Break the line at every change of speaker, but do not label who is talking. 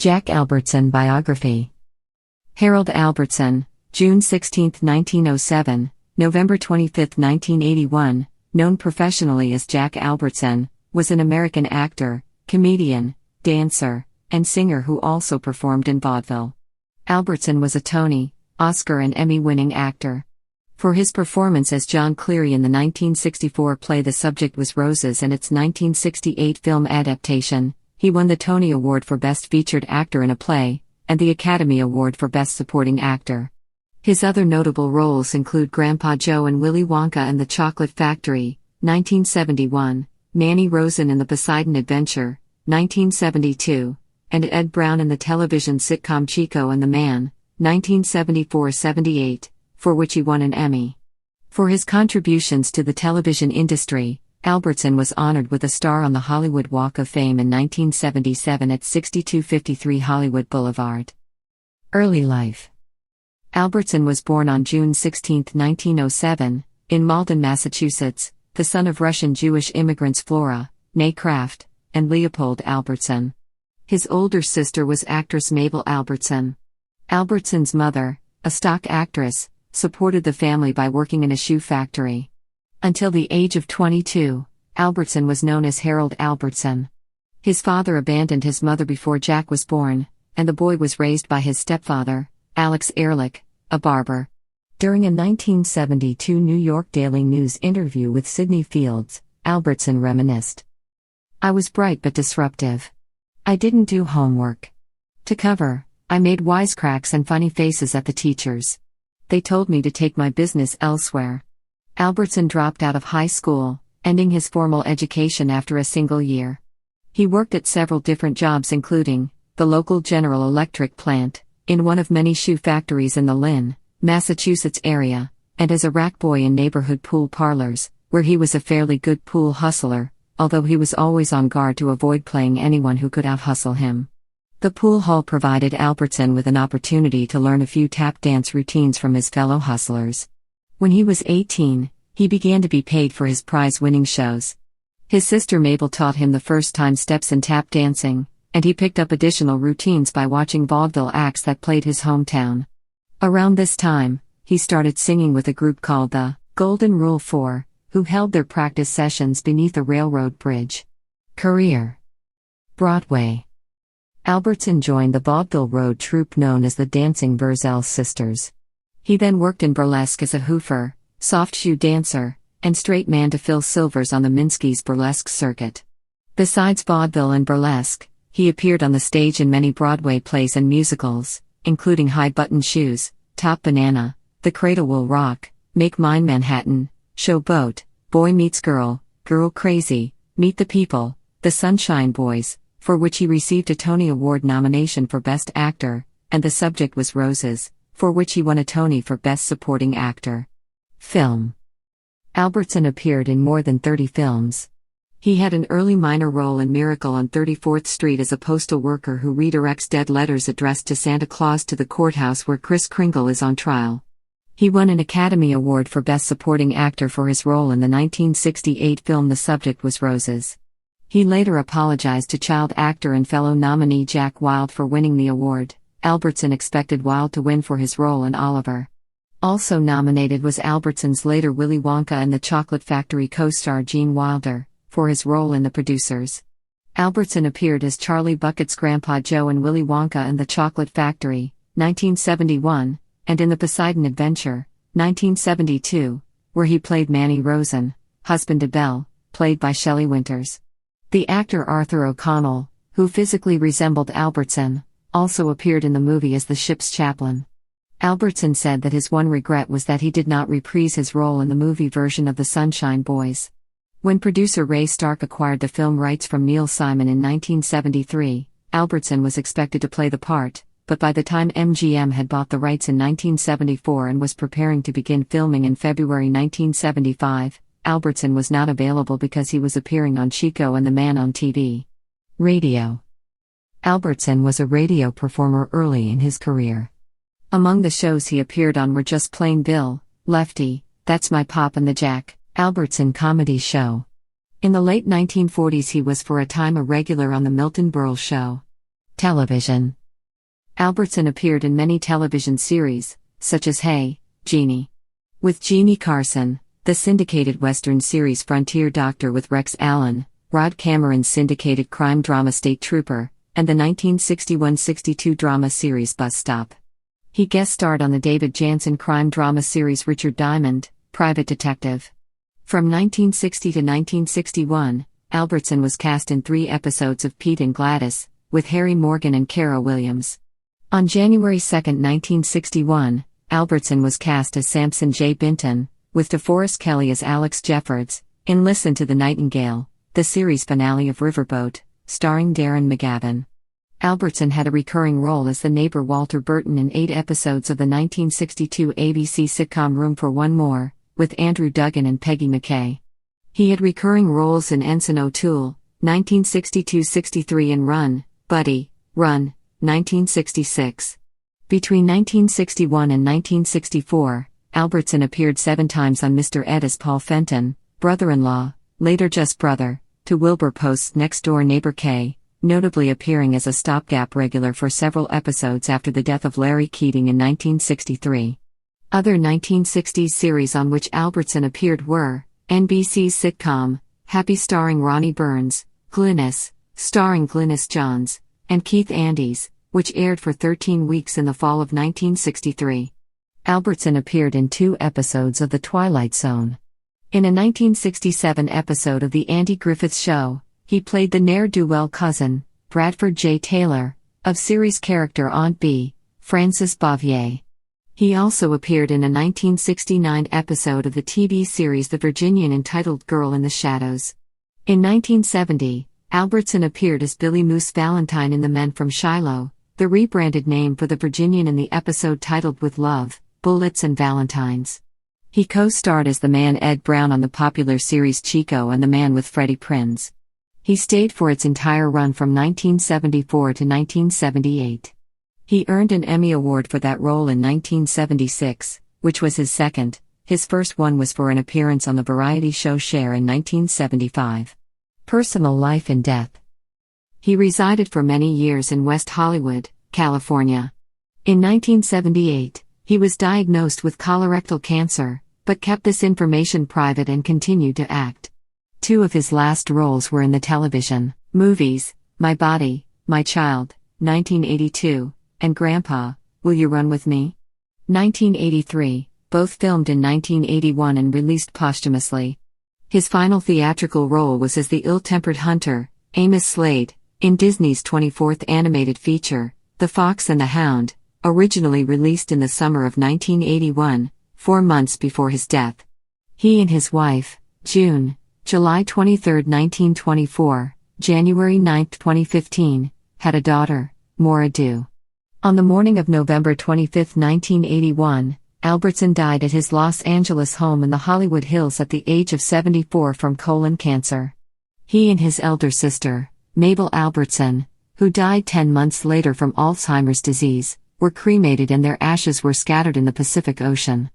Jack Albertson Biography. Harold Albertson, June 16, 1907, November 25, 1981, known professionally as Jack Albertson, was an American actor, comedian, dancer, and singer who also performed in vaudeville. Albertson was a Tony, Oscar and Emmy-winning actor. For his performance as John Cleary in the 1964 play The Subject Was Roses and its 1968 film adaptation, he won the Tony Award for Best Featured Actor in a Play, and the Academy Award for Best Supporting Actor. His other notable roles include Grandpa Joe in Willy Wonka and the Chocolate Factory, 1971, Manny Rosen in the Poseidon Adventure, 1972, and Ed Brown in the television sitcom Chico and the Man, 1974-78, for which he won an Emmy. For his contributions to the television industry, Albertson was honored with a star on the Hollywood Walk of Fame in 1977 at 6253 Hollywood Boulevard. Early life. Albertson was born on June 16, 1907, in Malden, Massachusetts, the son of Russian Jewish immigrants Flora, née Kraft, and Leopold Albertson. His older sister was actress Mabel Albertson. Albertson's mother, a stock actress, supported the family by working in a shoe factory. Until the age of 22, Albertson was known as Harold Albertson. His father abandoned his mother before Jack was born, and the boy was raised by his stepfather, Alex Ehrlich, a barber. During a 1972 New York Daily News interview with Sidney Fields, Albertson reminisced, "I was bright but disruptive. I didn't do homework. To cover, I made wisecracks and funny faces at the teachers. They told me to take my business elsewhere." Albertson dropped out of high school, ending his formal education after a single year. He worked at several different jobs including the local General Electric plant, in one of many shoe factories in the Lynn, Massachusetts area, and as a rack boy in neighborhood pool parlors, where he was a fairly good pool hustler, although he was always on guard to avoid playing anyone who could out-hustle him. The pool hall provided Albertson with an opportunity to learn a few tap dance routines from his fellow hustlers. When he was 18, he began to be paid for his prize-winning shows. His sister Mabel taught him the first-time steps in tap dancing, and he picked up additional routines by watching vaudeville acts that played his hometown. Around this time, he started singing with a group called the Golden Rule 4, who held their practice sessions beneath a railroad bridge. Career. Broadway. Albertson joined the vaudeville road troupe known as the Dancing Verzel Sisters. He then worked in burlesque as a hoofer, soft shoe dancer, and straight man to fill Silvers on the Minsky's burlesque circuit. Besides vaudeville and burlesque, he appeared on the stage in many Broadway plays and musicals, including High Button Shoes, Top Banana, The Cradle Will Rock, Make Mine Manhattan, Show Boat, Boy Meets Girl, Girl Crazy, Meet the People, The Sunshine Boys, for which he received a Tony Award nomination for Best Actor, and The Subject Was Roses, for which he won a Tony for Best Supporting Actor. Film. Albertson appeared in more than 30 films. He had an early minor role in Miracle on 34th Street as a postal worker who redirects dead letters addressed to Santa Claus to the courthouse where Kris Kringle is on trial. He won an Academy Award for Best Supporting Actor for his role in the 1968 film The Subject Was Roses. He later apologized to child actor and fellow nominee Jack Wilde for winning the award. Albertson expected Wilde to win for his role in Oliver. Also nominated was Albertson's later Willy Wonka and the Chocolate Factory co-star Gene Wilder, for his role in The Producers. Albertson appeared as Charlie Bucket's Grandpa Joe in Willy Wonka and the Chocolate Factory, 1971, and in The Poseidon Adventure, 1972, where he played Manny Rosen, husband to Belle, played by Shelley Winters. The actor Arthur O'Connell, who physically resembled Albertson, also appeared in the movie as the ship's chaplain. Albertson said that his one regret was that he did not reprise his role in the movie version of The Sunshine Boys. When producer Ray Stark acquired the film rights from Neil Simon in 1973, Albertson was expected to play the part, but by the time MGM had bought the rights in 1974 and was preparing to begin filming in February 1975, Albertson was not available because he was appearing on Chico and the Man on TV. Radio. Albertson was a radio performer early in his career. Among the shows he appeared on were Just Plain Bill, Lefty, That's My Pop and the Jack Albertson Comedy Show. In the late 1940s he was for a time a regular on the Milton Berle Show. Television. Albertson appeared in many television series, such as Hey, Jeannie. With Jeannie Carson, the syndicated Western series Frontier Doctor with Rex Allen, Rod Cameron's syndicated crime drama State Trooper, and the 1961-62 drama series Bus Stop. He guest starred on the David Janssen crime drama series Richard Diamond, Private Detective. From 1960 to 1961, Albertson was cast in 3 episodes of Pete and Gladys, with Harry Morgan and Cara Williams. On January 2, 1961, Albertson was cast as Samson J. Binton, with DeForest Kelley as Alex Jeffords, in Listen to the Nightingale, the series finale of Riverboat, starring Darren McGavin. Albertson had a recurring role as the neighbor Walter Burton in 8 episodes of the 1962 ABC sitcom Room for One More, with Andrew Duggan and Peggy McKay. He had recurring roles in Ensign O'Toole, 1962-63 and Run, Buddy, Run, 1966. Between 1961 and 1964, Albertson appeared 7 times on Mr. Ed as Paul Fenton, brother-in-law, later just brother, to Wilbur Post's next-door neighbor Kay, notably appearing as a stopgap regular for several episodes after the death of Larry Keating in 1963. Other 1960s series on which Albertson appeared were NBC's sitcom, Happy starring Ronnie Burns, Glynis, starring Glynis Johns, and Keith Andes, which aired for 13 weeks in the fall of 1963. Albertson appeared in 2 episodes of The Twilight Zone. In a 1967 episode of The Andy Griffith Show, he played the ne'er-do-well cousin, Bradford J. Taylor, of series character Aunt B, Frances Bavier. He also appeared in a 1969 episode of the TV series The Virginian entitled Girl in the Shadows. In 1970, Albertson appeared as Billy Moose Valentine in The Men from Shiloh, the rebranded name for the Virginian in the episode titled With Love, Bullets and Valentines. He co-starred as the man Ed Brown on the popular series Chico and the Man with Freddie Prinze. He stayed for its entire run from 1974 to 1978. He earned an Emmy Award for that role in 1976, which was his second. His first one was for an appearance on the variety show Cher in 1975. Personal life and death. He resided for many years in West Hollywood, California. In 1978, he was diagnosed with colorectal cancer, but kept this information private and continued to act. 2 of his last roles were in the television movies, My Body, My Child, 1982, and Grandpa, Will You Run With Me? 1983, both filmed in 1981 and released posthumously. His final theatrical role was as the ill-tempered hunter, Amos Slade, in Disney's 24th animated feature, The Fox and the Hound, originally released in the summer of 1981, 4 months before his death. He and his wife, July 23, 1924, January 9, 2015, had a daughter, Maura Dew. On the morning of November 25, 1981, Albertson died at his Los Angeles home in the Hollywood Hills at the age of 74 from colon cancer. He and his elder sister, Mabel Albertson, who died 10 months later from Alzheimer's disease, were cremated and their ashes were scattered in the Pacific Ocean.